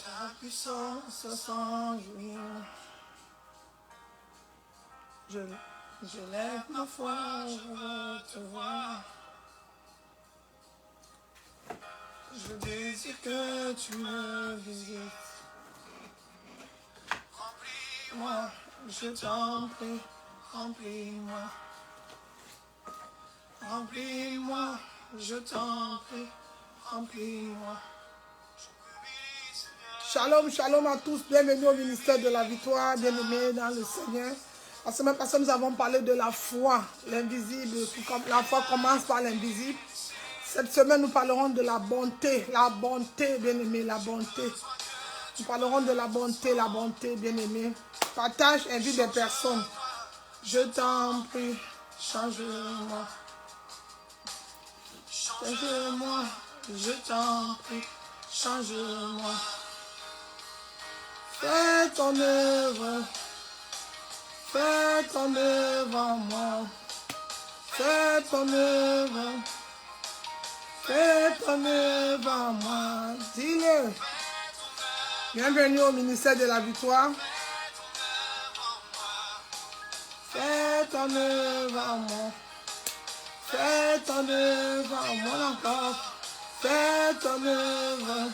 Ta puissance sanguine. Je lève ma foi, je veux te voir. Je désire que tu me visites. Remplis-moi, je t'en prie, remplis-moi. Remplis-moi, je t'en prie, remplis-moi. Shalom, shalom à tous, bienvenue au ministère de la victoire, bien-aimés dans le Seigneur. La semaine passée, nous avons parlé de la foi, l'invisible. La foi commence par l'invisible. Cette semaine, nous parlerons de la bonté, bien-aimés, la bonté. Nous parlerons de la bonté, bien-aimés. Partage, invite des personnes. Je t'en prie, change-moi. Change-moi, je t'en prie, change-moi. Fais ton œuvre en moi. Fais ton œuvre en moi. Dis-le. Bienvenue au ministère de la victoire. Fais ton œuvre en moi. Fais ton œuvre en moi encore. Fais ton œuvre.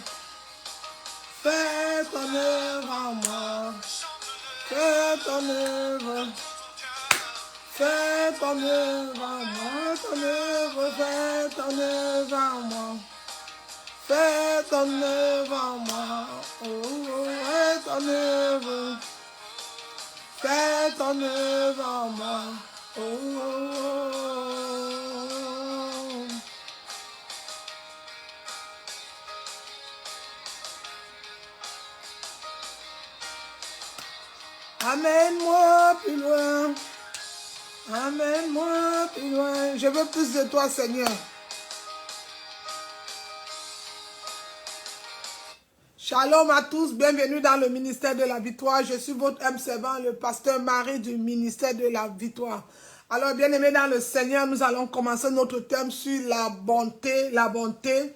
Fais ton œuvre en moi. Fais ton œuvre. Fais ton œuvre en moi. Ton œuvre, fais ton œuvre en moi. Fais ton œuvre en moi. Oh, oh, fais ton œuvre. Fais ton œuvre en moi. Oh, oh, oh. Amène-moi plus loin. Amène-moi plus loin. Je veux plus de toi, Seigneur. Shalom à tous, bienvenue dans le ministère de la victoire. Je suis votre âme servant, le pasteur Marie du ministère de la victoire. Alors, bien-aimés dans le Seigneur, nous allons commencer notre thème sur la bonté, la bonté.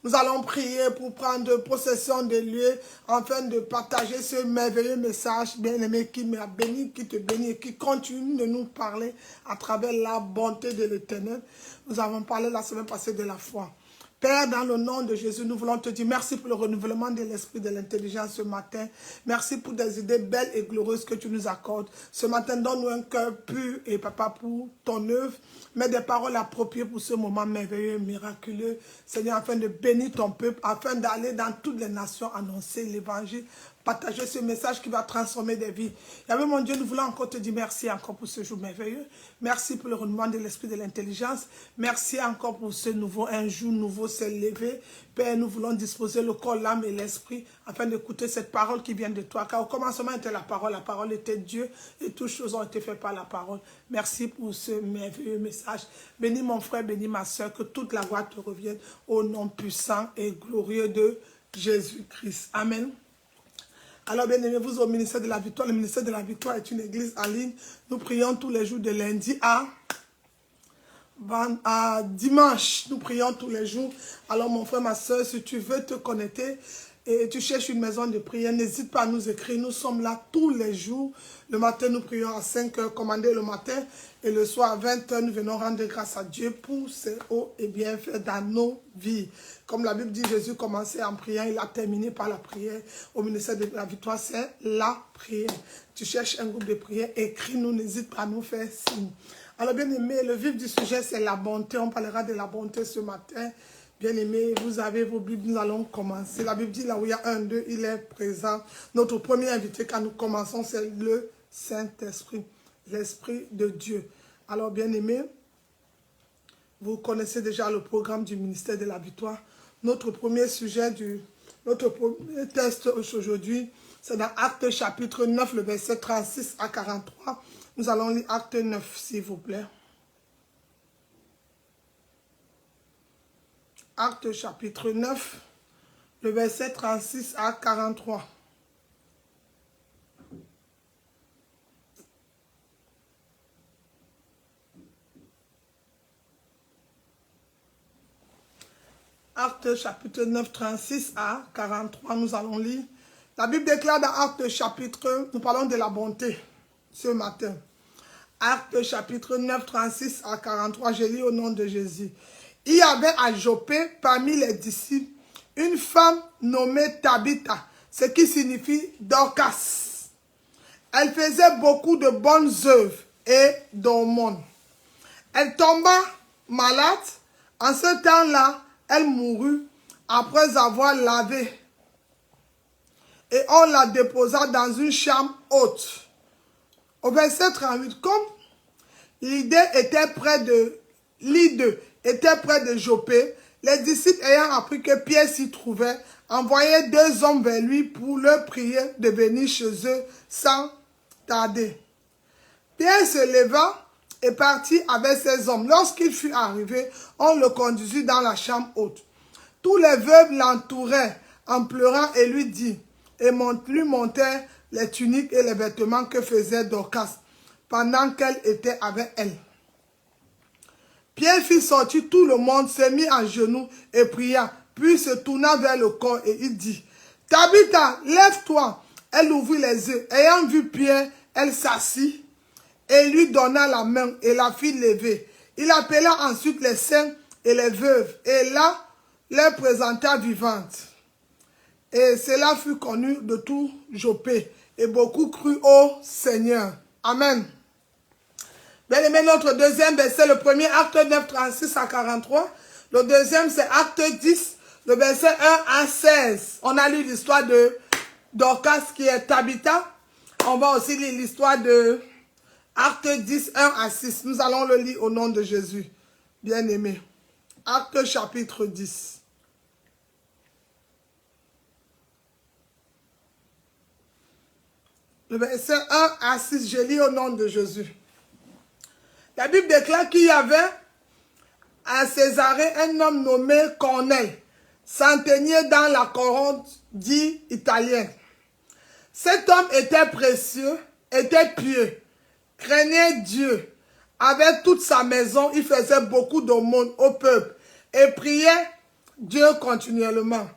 Nous allons prier pour prendre possession des lieux afin de partager ce merveilleux message, bien-aimé, qui m'a béni, qui te bénit et qui continue de nous parler à travers la bonté de l'Éternel. Nous avons parlé la semaine passée de la foi. Père, dans le nom de Jésus, nous voulons te dire merci pour le renouvellement de l'esprit de l'intelligence ce matin. Merci pour des idées belles et glorieuses que tu nous accordes. Ce matin, donne-nous un cœur pur et papa pour ton œuvre. Mets des paroles appropriées pour ce moment merveilleux, miraculeux. Seigneur, afin de bénir ton peuple, afin d'aller dans toutes les nations annoncer l'évangile. Partager ce message qui va transformer des vies. Yahweh, mon Dieu, nous voulons encore te dire merci encore pour ce jour merveilleux. Merci pour le renouvellement de l'esprit de l'intelligence. Merci encore pour ce nouveau, un jour nouveau s'est levé. Père, nous voulons disposer le corps, l'âme et l'esprit afin d'écouter cette parole qui vient de toi. Car au commencement était la parole était Dieu et toutes choses ont été faites par la parole. Merci pour ce merveilleux message. Bénis mon frère, bénis ma soeur, que toute la gloire te revienne au nom puissant et glorieux de Jésus-Christ. Amen. Alors, bien aimés, vous au ministère de la victoire. Le ministère de la victoire est une église en ligne. Nous prions tous les jours de lundi à dimanche. Nous prions tous les jours. Alors, mon frère, ma soeur, si tu veux te connecter et tu cherches une maison de prière, n'hésite pas à nous écrire. Nous sommes là tous les jours. Le matin, nous prions à 5 h, commandé le matin. Et le soir, à 20 h, nous venons rendre grâce à Dieu pour ses hauts et bienfaits dans nos vies. Comme la Bible dit, Jésus commençait en priant, il a terminé par la prière. Au ministère de la victoire, c'est la prière. Tu cherches un groupe de prière, écris-nous, n'hésite pas à nous faire signe. Alors, bien aimé, le vif du sujet, c'est la bonté. On parlera de la bonté ce matin. Bien aimé, vous avez vos Bibles, nous allons commencer. La Bible dit, là où il y a 1, 2, il est présent. Notre premier invité, quand nous commençons, c'est le Saint-Esprit, l'Esprit de Dieu. Alors, bien aimé, vous connaissez déjà le programme du ministère de la victoire. Notre premier sujet, notre premier texte aujourd'hui, c'est dans Actes chapitre 9, le verset 36 à 43. Nous allons lire Acte 9, s'il vous plaît. Acte chapitre 9, le verset 36 à 43. Acte chapitre 9, 36 à 43, nous allons lire La Bible déclare dans Actes chapitre 1, nous parlons de la bonté ce matin. Actes chapitre 9, 36 à 43, je lis au nom de Jésus. Il y avait à Joppé, parmi les disciples, une femme nommée Tabitha, ce qui signifie Dorcas. Elle faisait beaucoup de bonnes œuvres et d'aumônes. Elle tomba malade. En ce temps-là, elle mourut après avoir lavé. Et on la déposa dans une chambre haute. Au verset 38, comme l'idée était près de Joppé, les disciples ayant appris que Pierre s'y trouvait, envoyaient 2 hommes vers lui pour leur prier de venir chez eux sans tarder. Pierre se leva et partit avec ces hommes. Lorsqu'il fut arrivé, on le conduisit dans la chambre haute. Tous les veuves l'entouraient en pleurant et lui lui montaient les tuniques et les vêtements que faisait Dorcas pendant qu'elle était avec elle. Pierre fit sortir tout le monde, se mit à genoux et pria, puis se tourna vers le corps et il dit, « Tabitha, lève-toi !» Elle ouvrit les yeux. Ayant vu Pierre, elle s'assit et lui donna la main et la fit lever. Il appela ensuite les saints et les veuves et là, les présenta vivantes. Et cela fut connu de tout Joppé et beaucoup crurent au Seigneur. Amen. Bien aimé, notre deuxième verset, le premier, acte 9, 36 à 43. Le deuxième, c'est acte 10, le verset 1 à 16. On a lu l'histoire de Dorcas qui est Tabitha. On va aussi lire l'histoire de acte 10, 1 à 6. Nous allons le lire au nom de Jésus. Bien aimé. Acte chapitre 10. Le verset 1 à 6, je lis au nom de Jésus. La Bible déclare qu'il y avait à Césarée un homme nommé Corneille, centenier dans la couronne dite italienne. Cet homme était précieux, était pieux, craignait Dieu. Avec toute sa maison, il faisait beaucoup d'aumônes au peuple et priait Dieu continuellement.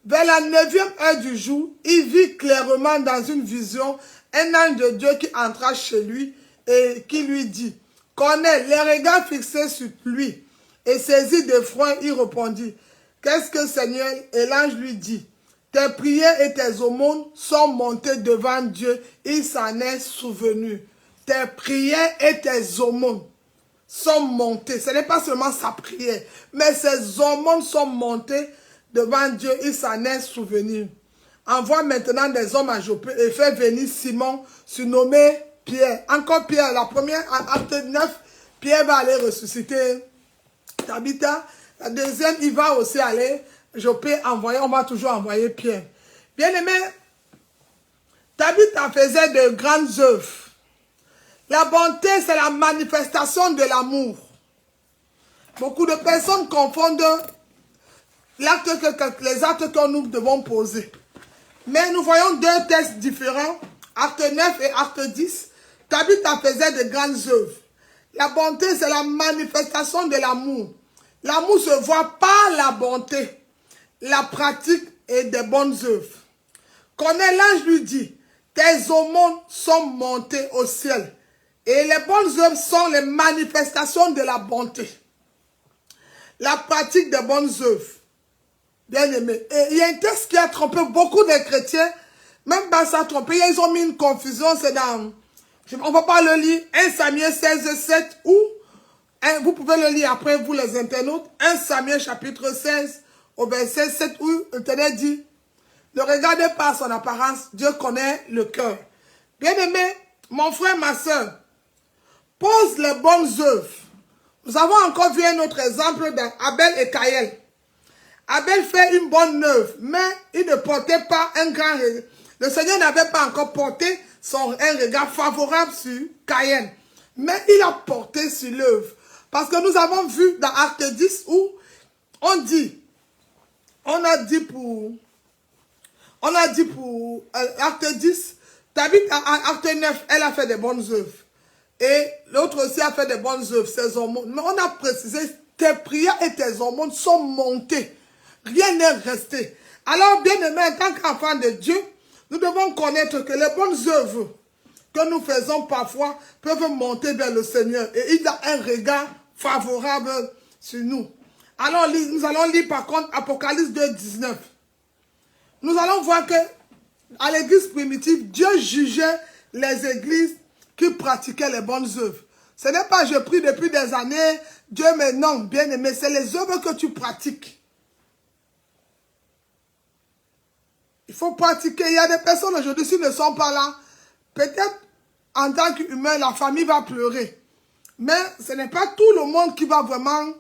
Vers la 9e heure du jour, il vit clairement dans une vision un ange de Dieu qui entra chez lui et qui lui dit, « Corneille, les regards fixés sur lui. » Et saisi d'effroi, il répondit, « Qu'est-ce que Seigneur ?» Et l'ange lui dit, « Tes prières et tes aumônes sont montées devant Dieu. Il s'en est souvenu. » Tes prières et tes aumônes sont montées. Ce n'est pas seulement sa prière, mais ses aumônes sont montées devant Dieu. Il s'en est souvenu. Envoie maintenant des hommes à Joppé et fait venir Simon, surnommé Pierre. Encore Pierre, la première, acte 9, Pierre va aller ressusciter Tabitha. La deuxième, il va aussi aller Joppé envoyer, on va toujours envoyer Pierre. Bien aimé, Tabitha faisait de grandes œuvres. La bonté, c'est la manifestation de l'amour. Beaucoup de personnes confondent les actes que nous devons poser. Mais nous voyons 2 textes différents, acte 9 et acte 10. Tabitha faisait de grandes œuvres. La bonté, c'est la manifestation de l'amour. L'amour se voit par la bonté, la pratique et des bonnes œuvres. Corneille, l'ange lui dit, tes aumônes sont montées au ciel. Et les bonnes œuvres sont les manifestations de la bonté. La pratique des bonnes œuvres. Bien aimé. Et il y a un texte qui a trompé beaucoup de chrétiens. Même pas ça trompé. Ils ont mis une confusion. C'est dans... On ne va pas le lire. 1 Samuel 16, 7. Ou vous pouvez le lire après, vous les internautes. 1 Samuel chapitre 16 au verset 7 où l'Éternel dit, ne regardez pas son apparence. Dieu connaît le cœur. Bien aimé, mon frère, ma soeur, pose les bonnes œuvres. Nous avons encore vu un autre exemple d'Abel et Caïn. Abel fait une bonne œuvre, mais il ne portait pas un grand regard. Le Seigneur n'avait pas encore porté un regard favorable sur Caïn. Mais il a porté sur l'œuvre. Parce que nous avons vu dans Acte 10 où on a dit pour Acte 10, Tabitha, Acte 9, elle a fait des bonnes œuvres. Et l'autre aussi a fait des bonnes œuvres, ses aumônes. Mais on a précisé, tes prières et tes aumônes sont montées. Rien n'est resté. Alors, bien aimé, en tant qu'enfant de Dieu, Nous devons connaître que les bonnes œuvres que nous faisons parfois peuvent monter vers le Seigneur. Et il a un regard favorable sur nous. Alors, nous allons lire par contre Apocalypse 2, 19. Nous allons voir que à l'église primitive, Dieu jugeait les églises qui pratiquaient les bonnes œuvres. Ce n'est pas je prie depuis des années, Dieu mais non, bien aimé, c'est les œuvres que tu pratiques. Il faut pratiquer. Il y a des personnes aujourd'hui, s'ils ne sont pas là, peut-être en tant qu'humain, la famille va pleurer. Mais ce n'est pas tout le monde qui va vraiment...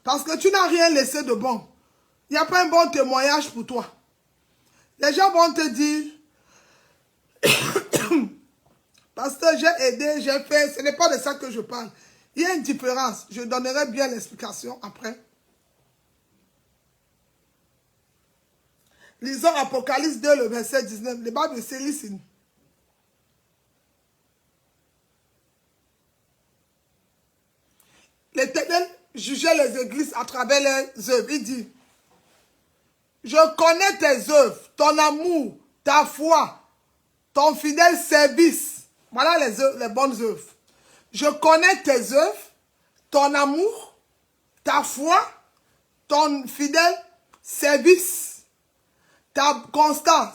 Parce que tu n'as rien laissé de bon. Il n'y a pas un bon témoignage pour toi. Les gens vont te dire... Pasteur, j'ai aidé, j'ai fait... Ce n'est pas de ça que je parle. Il y a une différence. Je donnerai bien l'explication après. Lisons Apocalypse 2, le verset 19. Le Bible c'est listen. L'Éternel jugeait les églises à travers les œuvres. Il dit, je connais tes œuvres, ton amour, ta foi, ton fidèle service. Voilà les bonnes œuvres. Je connais tes œuvres, ton amour, ta foi, ton fidèle service, ta constance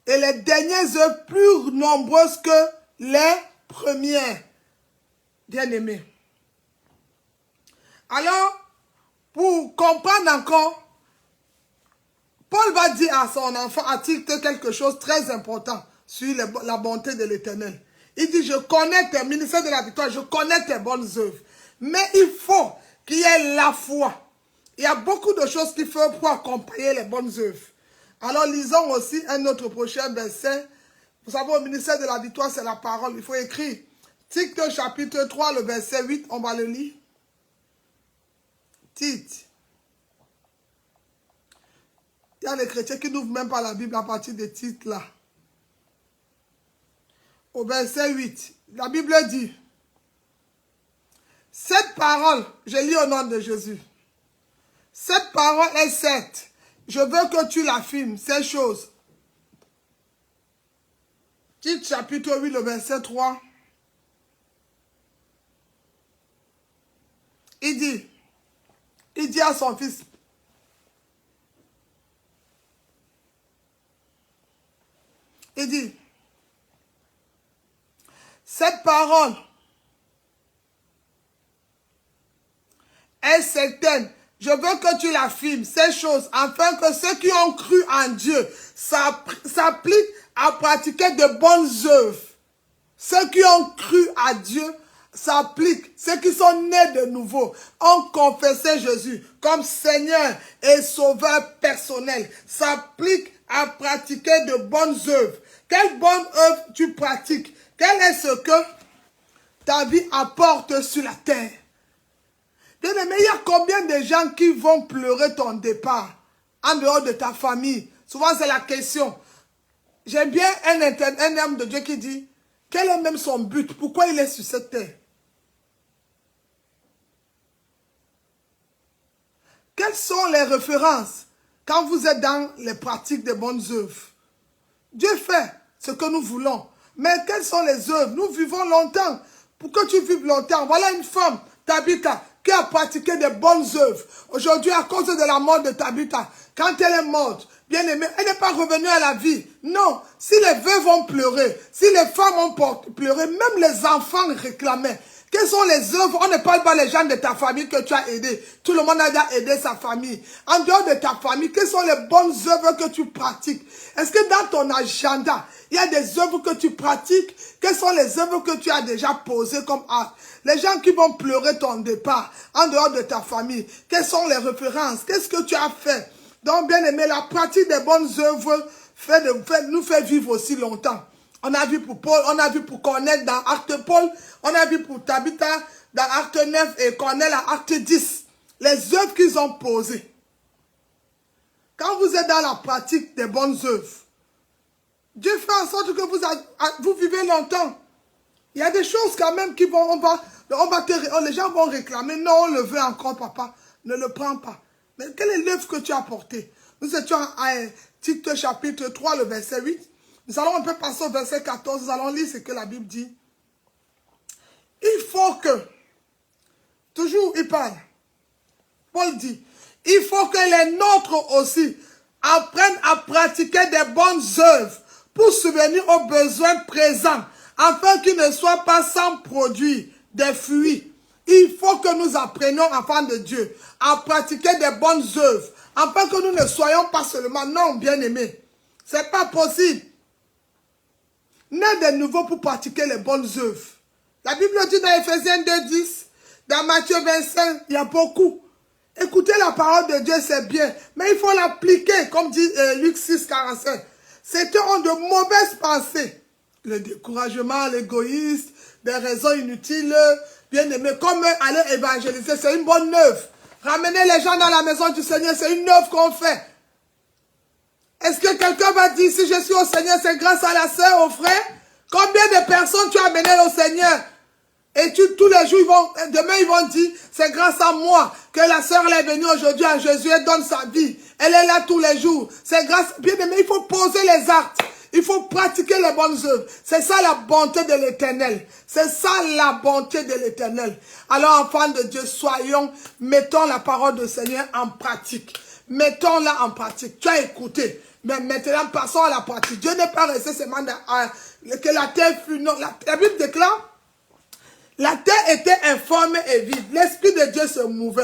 et les dernières œuvres plus nombreuses que les premières. Bien-aimés. Alors, pour comprendre encore, Paul va dire à son enfant à titre quelque chose de très important sur la bonté de l'Éternel. Il dit, je connais tes ministères de la victoire, je connais tes bonnes œuvres. Mais il faut qu'il y ait la foi. Il y a beaucoup de choses qu'il faut pour accompagner les bonnes œuvres. Alors, lisons aussi un autre prochain verset. Vous savez, au ministère de la victoire, c'est la parole. Il faut écrire. Tite chapitre 3, le verset 8, on va le lire. Tite. Il y a les chrétiens qui n'ouvrent même pas la Bible à partir des titres là. Au verset 8, la Bible dit, cette parole, je lis au nom de Jésus, cette parole est certes, je veux que tu l'affirmes, ces choses. Tite chapitre 8, le verset 3, il dit à son fils, il dit, cette parole est certaine. Je veux que tu l'affirmes, ces choses, afin que ceux qui ont cru en Dieu s'appliquent à pratiquer de bonnes œuvres. Ceux qui ont cru à Dieu s'appliquent. Ceux qui sont nés de nouveau ont confessé Jésus comme Seigneur et Sauveur personnel. S'appliquent à pratiquer de bonnes œuvres. Quelle bonne œuvre tu pratiques? Quel est ce que ta vie apporte sur la terre? Bien aimé, il y a combien de gens qui vont pleurer ton départ en dehors de ta famille? Souvent, c'est la question. J'aime bien un homme de Dieu qui dit, quel est même son but? Pourquoi il est sur cette terre? Quelles sont les références quand vous êtes dans les pratiques des bonnes œuvres? Dieu fait ce que nous voulons. Mais quelles sont les œuvres? Nous vivons longtemps. Pour que tu vives longtemps, voilà une femme, Tabitha, qui a pratiqué des bonnes œuvres. Aujourd'hui, à cause de la mort de Tabitha, quand elle est morte, bien aimée, elle n'est pas revenue à la vie. Non, si les veuves vont pleurer, si les femmes ont pleuré, même les enfants réclamaient. Quelles sont les œuvres? On ne parle pas les gens de ta famille que tu as aidé. Tout le monde a déjà aidé sa famille. En dehors de ta famille, quelles sont les bonnes œuvres que tu pratiques? Est-ce que dans ton agenda, il y a des œuvres que tu pratiques? Quelles sont les œuvres que tu as déjà posées comme acte? Les gens qui vont pleurer ton départ en dehors de ta famille, quelles sont les références? Qu'est-ce que tu as fait? Donc, bien aimé, la pratique des bonnes œuvres nous fait vivre aussi longtemps. On a vu pour Paul, on a vu pour Cornèle dans Acte Paul, on a vu pour Tabitha dans Acte 9 et Cornèle à Acte 10. Les œuvres qu'ils ont posées. Quand vous êtes dans la pratique des bonnes œuvres, Dieu fait en sorte que vous vivez longtemps. Il y a des choses quand même qui vont, les gens vont réclamer, non, on le veut encore, papa, ne le prends pas. Mais quelle est l'œuvre que tu as apportée? Nous étions à Tite chapitre 3, le verset 8. Nous allons un peu passer au verset 14. Nous allons lire ce que la Bible dit. Il faut que, toujours il parle, Paul dit, il faut que les nôtres aussi apprennent à pratiquer des bonnes œuvres pour subvenir aux besoins présents, afin qu'ils ne soient pas sans produit des fruits. Il faut que nous apprenions, enfants de Dieu, à pratiquer des bonnes œuvres, afin que nous ne soyons pas seulement, non, bien-aimés. Ce n'est pas possible. Né de nouveau pour pratiquer les bonnes œuvres. La Bible dit dans Ephésiens 2:10, dans Matthieu 25, il y a beaucoup. Écouter la parole de Dieu, c'est bien, mais il faut l'appliquer, comme dit Luc 6:45. C'était de mauvaises pensées. Le découragement, l'égoïsme, des raisons inutiles, bien aimé, comme aller évangéliser, c'est une bonne œuvre. Ramener les gens dans la maison du Seigneur, c'est une œuvre qu'on fait. Est-ce que quelqu'un va dire, si je suis au Seigneur, c'est grâce à la sœur, au frère? Combien de personnes tu as amenées au Seigneur? Et tous les jours, demain ils vont dire, c'est grâce à moi que la sœur est venue aujourd'hui à Jésus, elle donne sa vie. Elle est là tous les jours. C'est grâce, bien aimé, il faut poser les actes. Il faut pratiquer les bonnes œuvres. C'est ça la bonté de l'Éternel. C'est ça la bonté de l'Éternel. Alors, enfants de Dieu, mettons la parole du Seigneur en pratique. Mettons-la en pratique. Tu as écouté. Mais maintenant, passons à la pratique. Dieu n'est pas resté seulement que la terre fut... Non, la Bible déclare, la terre était informe et vide. L'Esprit de Dieu se mouvait.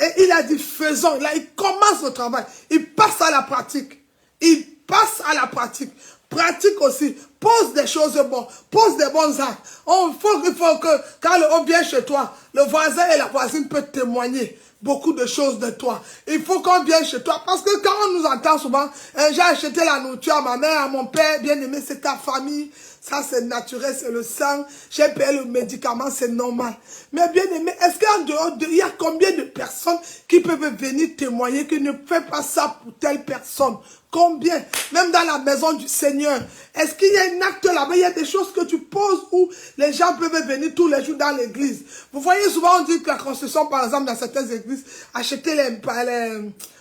Et il a dit, faisons. Là, il commence le travail. Il passe à la pratique. Il passe à la pratique. Pratique aussi. Pose des choses bonnes. Pose des bons actes. Il faut que, quand on vient chez toi, le voisin et la voisine peuvent témoigner beaucoup de choses de toi. Il faut qu'on vienne chez toi. Parce que quand on nous entend souvent, j'ai acheté la nourriture à ma mère, à mon père, bien aimé, c'est ta famille. Ça, c'est naturel, c'est le sang. J'ai payé le médicament, c'est normal. Mais bien aimé, est-ce qu'en dehors il y a combien de personnes qui peuvent venir témoigner qui ne fait pas ça pour telle personne? Combien? Même dans la maison du Seigneur. Est-ce qu'il y a un acte là-bas? Il y a des choses que tu poses où les gens peuvent venir tous les jours dans l'église. Vous voyez souvent, on dit que la construction, par exemple, dans certaines églises, acheter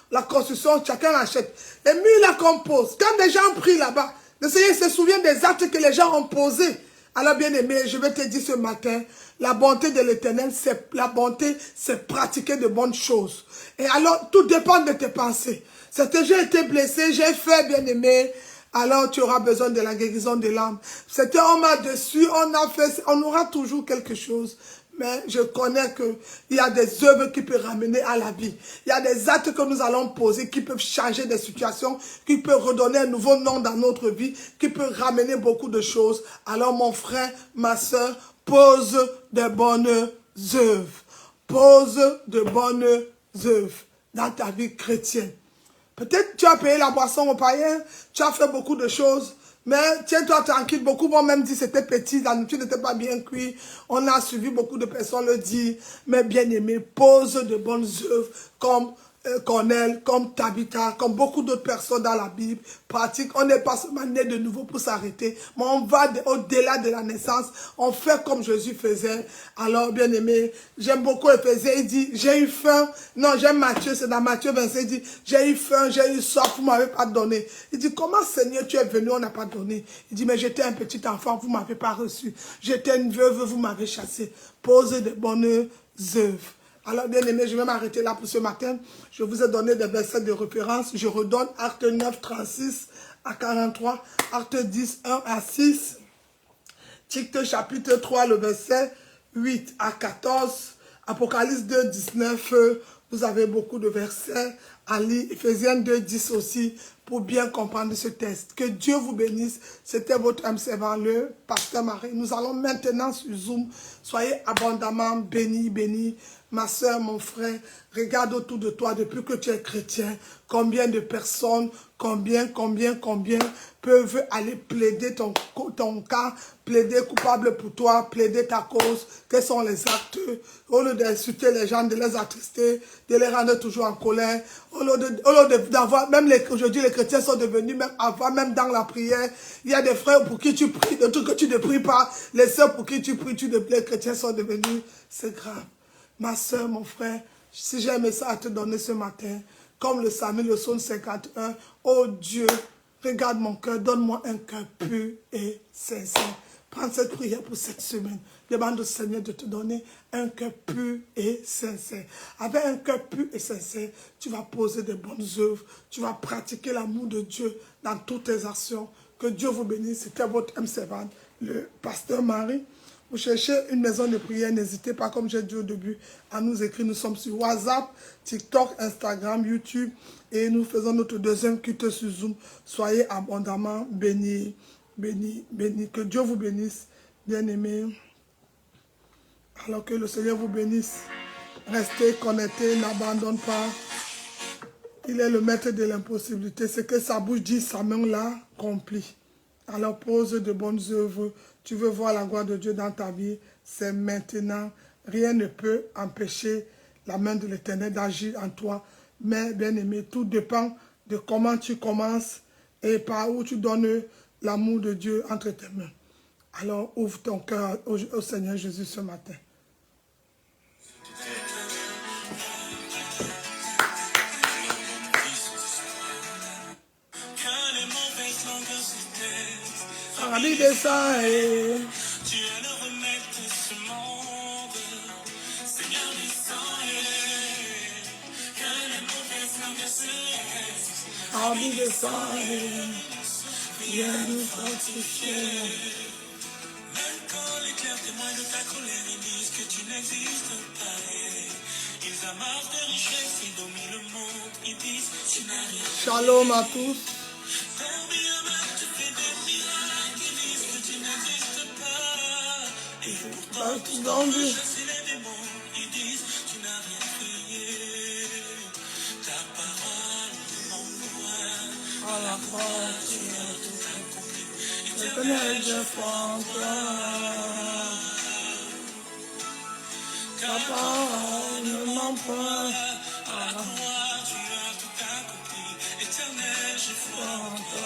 la construction, chacun achète. Les murs là qu'on pose, quand des gens prient là-bas, le Seigneur se souvient des actes que les gens ont posés. Alors bien aimé, je vais te dire ce matin, la bonté de l'Éternel, c'est pratiquer de bonnes choses. Et alors, tout dépend de tes pensées. C'était j'ai été blessé, j'ai fait, bien aimé, alors tu auras besoin de la guérison de l'âme. C'était on m'a dessus, on aura toujours quelque chose. Mais je connais qu'il y a des œuvres qui peuvent ramener à la vie. Il y a des actes que nous allons poser qui peuvent changer des situations, qui peuvent redonner un nouveau nom dans notre vie, qui peuvent ramener beaucoup de choses. Alors mon frère, ma soeur, pose de bonnes œuvres. Pose de bonnes œuvres dans ta vie chrétienne. Peut-être tu as payé la boisson au païen, tu as fait beaucoup de choses. Mais tiens-toi tranquille, beaucoup vont même dire que c'était petit, la nourriture n'était pas bien cuite. On a suivi, beaucoup de personnes le disent. Mais bien aimé, pose de bonnes œuvres comme Cornèle, comme Tabitha, comme beaucoup d'autres personnes dans la Bible. Pratique, on n'est pas seulement né de nouveau pour s'arrêter, mais on va au-delà de la naissance. On fait comme Jésus faisait. Alors bien aimé, j'aime beaucoup Éphésiens, il dit, j'ai eu faim. Non, j'aime Matthieu, c'est dans Matthieu 25, il dit, j'ai eu faim, j'ai eu soif, vous ne m'avez pas donné. Il dit, comment Seigneur, tu es venu, on n'a pas donné. Il dit, mais j'étais un petit enfant, vous ne m'avez pas reçu. J'étais une veuve, vous m'avez chassé. Posez de bonnes œuvres. Alors, bien aimé, je vais m'arrêter là pour ce matin. Je vous ai donné des versets de référence. Je redonne Acte 9, 36 à 43, Acte 10, 1 à 6, Tite chapitre 3, le verset 8 à 14, Apocalypse 2, 19, vous avez beaucoup de versets à lire. Ephésiens 2, 10 aussi, pour bien comprendre ce texte. Que Dieu vous bénisse. C'était votre âme servant, le pasteur Marie. Nous allons maintenant sur Zoom. Soyez abondamment bénis, bénis. Ma soeur, mon frère, regarde autour de toi depuis que tu es chrétien. Combien de personnes, combien peuvent aller plaider ton cas, plaider coupable pour toi, plaider ta cause. Quels sont les actes? Au lieu d'insulter les gens, de les attrister, de les rendre toujours en colère. Au lieu d'avoir, même aujourd'hui les chrétiens sont devenus, même dans la prière, il y a des frères pour qui tu pries, des trucs que tu ne pries pas, les sœurs pour qui tu pries, les chrétiens sont devenus, c'est grave. Ma soeur, mon frère, si j'ai un message à te donner ce matin, comme le Samuel, le psaume 51, oh Dieu, Regarde mon cœur, donne-moi un cœur pur et sincère. Prends cette prière pour cette semaine. Demande au Seigneur de te donner un cœur pur et sincère. Avec un cœur pur et sincère, tu vas poser de bonnes œuvres. Tu vas pratiquer l'amour de Dieu dans toutes tes actions. Que Dieu vous bénisse. C'était votre M7, le pasteur Marie. Vous cherchez une maison de prière, n'hésitez pas, comme j'ai dit au début, à nous écrire. Nous sommes sur WhatsApp, TikTok, Instagram, YouTube. Et nous faisons notre deuxième culte sur Zoom. Soyez abondamment bénis. Bénis, bénis. Que Dieu vous bénisse, bien-aimés. Alors que le Seigneur vous bénisse. Restez connectés, n'abandonne pas. Il est le maître de l'impossibilité. Ce que sa bouche dit, sa main l'accomplit. Alors pose de bonnes œuvres. Tu veux voir la gloire de Dieu dans ta vie. C'est maintenant. Rien ne peut empêcher la main de l'Éternel d'agir en toi. Mais bien aimé, tout dépend de comment tu commences et par où tu donnes l'amour de Dieu entre tes mains. Alors ouvre ton cœur au Seigneur Jésus ce matin. Rabbi descend et tu es le remède de ce monde. Seigneur descend et que les mauvaises langues se laissent. Rabbi descend et viens nous fortifier. Même quand les clairs témoignent de ta colère, ils disent que tu n'existes pas. Ils amassent des richesses, ils dominent le monde, ils disent tu n'as rien. Shalom à tous. Pourtant, chasser les démons, ils disent tu n'as rien fait. Ta parole m'envoie À la croix, tu as tout accompli. Éternel, je crois en toi. Ta parole ne ment point. À la croix, tu as tout accompli. Éternel, je crois en toi.